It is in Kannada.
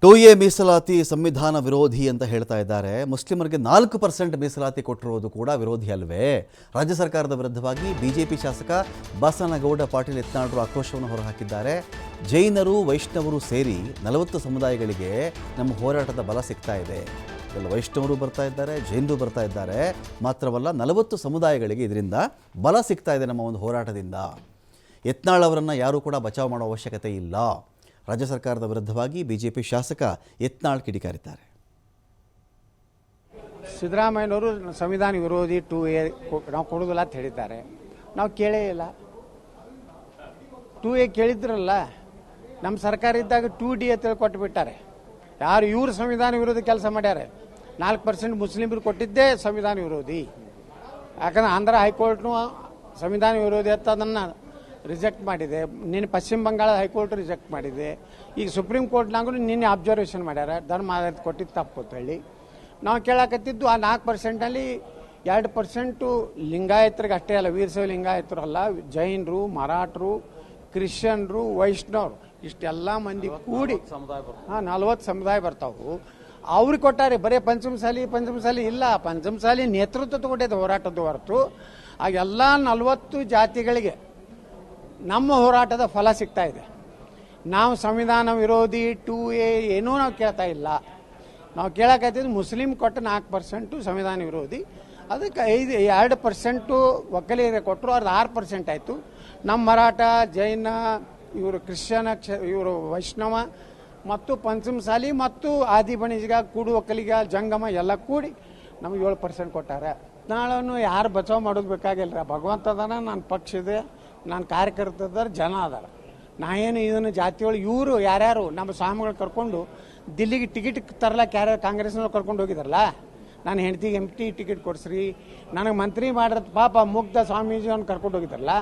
2A ಮೀಸಲಾತಿ ಸಂವಿಧಾನ ವಿರೋಧಿ ಅಂತ ಹೇಳ್ತಾ ಇದ್ದಾರೆ. ಮುಸ್ಲಿಮರಿಗೆ 4% ಮೀಸಲಾತಿ ಕೊಟ್ಟಿರುವುದು ಕೂಡ ವಿರೋಧಿ ಅಲ್ವೇ? ರಾಜ್ಯ ಸರ್ಕಾರದ ವಿರುದ್ಧವಾಗಿ ಬಿಜೆಪಿ ಶಾಸಕ ಬಸನಗೌಡ ಪಾಟೀಲ್ ಯತ್ನಾಳರು ಆಕ್ರೋಶವನ್ನು ಹೊರಹಾಕಿದ್ದಾರೆ. ಜೈನರು ವೈಷ್ಣವರು ಸೇರಿ 40 ಸಮುದಾಯಗಳಿಗೆ ನಮ್ಮ ಹೋರಾಟದ ಬಲ ಸಿಗ್ತಾ ಇದೆ. ಎಲ್ಲ ವೈಷ್ಣವರು ಬರ್ತಾ ಇದ್ದಾರೆ, ಜೈನರು ಬರ್ತಾ ಇದ್ದಾರೆ. ಮಾತ್ರವಲ್ಲ 40 ಸಮುದಾಯಗಳಿಗೆ ಇದರಿಂದ ಬಲ ಸಿಗ್ತಾ ಇದೆ ನಮ್ಮ ಒಂದು ಹೋರಾಟದಿಂದ. ಯತ್ನಾಳ್ ಅವರನ್ನು ಯಾರೂ ಕೂಡ ಬಚಾವ್ ಮಾಡೋ ಅವಶ್ಯಕತೆ ಇಲ್ಲ. ರಾಜ್ಯ ಸರ್ಕಾರದ ವಿರುದ್ಧವಾಗಿ ಬಿಜೆಪಿ ಶಾಸಕ ಯತ್ನಾಳ್ ಕಿಡಿಕಾರಿದ್ದಾರೆ. ಸಿದ್ದರಾಮಯ್ಯನವರು ಸಂವಿಧಾನ ವಿರೋಧಿ 2A ನಾವು ಕೊಡೋದಿಲ್ಲ ಅಂತ ಹೇಳಿದ್ದಾರೆ. ನಾವು ಕೇಳೇ ಇಲ್ಲ. 2A ಕೇಳಿದ್ರಲ್ಲ, ನಮ್ಮ ಸರ್ಕಾರ ಇದ್ದಾಗ 2D ಅಂತ ಕೊಟ್ಟುಬಿಟ್ಟಾರೆ. ಯಾರು ಇವರು ಸಂವಿಧಾನ ವಿರೋಧಿ ಕೆಲಸ ಮಾಡ್ಯಾರೆ. 4% ಮುಸ್ಲಿಮರು ಕೊಟ್ಟಿದ್ದೇ ಸಂವಿಧಾನ ವಿರೋಧಿ. ಯಾಕಂದ್ರೆ ಆಂಧ್ರ ಹೈಕೋರ್ಟ್ನು ಸಂವಿಧಾನ ವಿರೋಧಿ ಅಂತ ಅದನ್ನು ರಿಜೆಕ್ಟ್ ಮಾಡಿದೆ. ನಿನ್ನೆ ಪಶ್ಚಿಮ ಬಂಗಾಳ ಹೈಕೋರ್ಟ್ ರಿಜೆಕ್ಟ್ ಮಾಡಿದೆ. ಈಗ ಸುಪ್ರೀಂ ಕೋರ್ಟ್ನಾಗೂ ನಿನ್ನೆ ಅಬ್ಸರ್ವೇಷನ್ ಮಾಡ್ಯಾರ, ಧರ್ಮ ಆಧಾರಿತ ಕೊಟ್ಟಿದ್ದು ತಪ್ಪು ಅಂತ ಹೇಳಿ. ನಾವು ಕೇಳಕತ್ತಿದ್ದು ಆ 4%ನಲ್ಲಿ 2% ಲಿಂಗಾಯತರಿಗೆ ಅಷ್ಟೇ ಅಲ್ಲ, ವೀರಶೈವ ಲಿಂಗಾಯತರು ಅಲ್ಲ, ಜೈನರು, ಮರಾಠರು, ಕ್ರಿಶ್ಚಿಯನ್ರು, ವೈಷ್ಣವರು ಇಷ್ಟೆಲ್ಲ ಮಂದಿ ಕೂಡಿ 40 ಸಮುದಾಯ ಬರ್ತಾವು. ಅವ್ರಿಗೆ ಕೊಟ್ಟಾರೆ. ಬರೀ ಪಂಚಮಸಾಲಿ ಇಲ್ಲ. ಪಂಚಮಸಾಲಿ ನೇತೃತ್ವ ತಗೊಂಡಿದೆ ಹೋರಾಟದ ಹೊರತು ಆ ಎಲ್ಲ 40 ಜಾತಿಗಳಿಗೆ ನಮ್ಮ ಹೋರಾಟದ ಫಲ ಸಿಗ್ತಾ ಇದೆ. ನಾವು ಸಂವಿಧಾನ ವಿರೋಧಿ 2A ಏನೂ ನಾವು ಕೇಳ್ತಾ ಇಲ್ಲ. ನಾವು ಕೇಳಕತ್ತಿದ್ದು ಮುಸ್ಲಿಂ ಕೊಟ್ಟು 4% ಸಂವಿಧಾನ ವಿರೋಧಿ, ಅದಕ್ಕೆ 2% ಒಕ್ಕಲಿಗರಿಗೆ ಕೊಟ್ಟರು, ಅದು 6% ಆಯಿತು. ನಮ್ಮ ಮರಾಠ, ಜೈನ, ಇವರು ಕ್ರಿಶ್ಚಿಯನ್, ಇವರು ವೈಷ್ಣವ ಮತ್ತು ಪಂಚಮಸಾಲಿ ಮತ್ತು ಆದಿ ಬಣಿಜಿಗ, ಕೂಡು ಒಕ್ಕಲಿಗ, ಜಂಗಮ ಎಲ್ಲ ಕೂಡಿ ನಮಗೆ 7% ಕೊಟ್ಟಾರೆ. ನಾಳನ್ನು ಯಾರು ಬಚಾವ್ ಮಾಡೋದು ಬೇಕಾಗಿಲ್ಲ. ಭಗವಂತ ಅದಾನ, ನನ್ನ ಪಕ್ಷ ಇದೆ, ನನ್ನ ಕಾರ್ಯಕರ್ತದಾರ, ಜನ ಅದಾರ. ನಾ ಏನು ಇದನ್ನು ಜಾತಿಗಳು ಇವರು ಯಾರ್ಯಾರು ನಮ್ಮ ಸ್ವಾಮಿಗಳು ಕರ್ಕೊಂಡು ದಿಲ್ಲಿಗೆ ಟಿಕೆಟ್ ತರಲಕ್ಕೆ ಯಾರ್ಯಾರು ಕಾಂಗ್ರೆಸ್ನವ್ರು ಕರ್ಕೊಂಡು ಹೋಗಿದಾರಲ್ಲ, ನಾನು ಹೆಂಡತಿಗೆ MP ಟಿಕೆಟ್ ಕೊಡಿಸ್ರಿ, ನನಗೆ ಮಂತ್ರಿ ಮಾಡಿದ ಪಾಪ ಮುಗ್ಧ ಸ್ವಾಮೀಜಿ ಅವ್ನು ಕರ್ಕೊಂಡು ಹೋಗಿದ್ದಾರಲ್ಲ.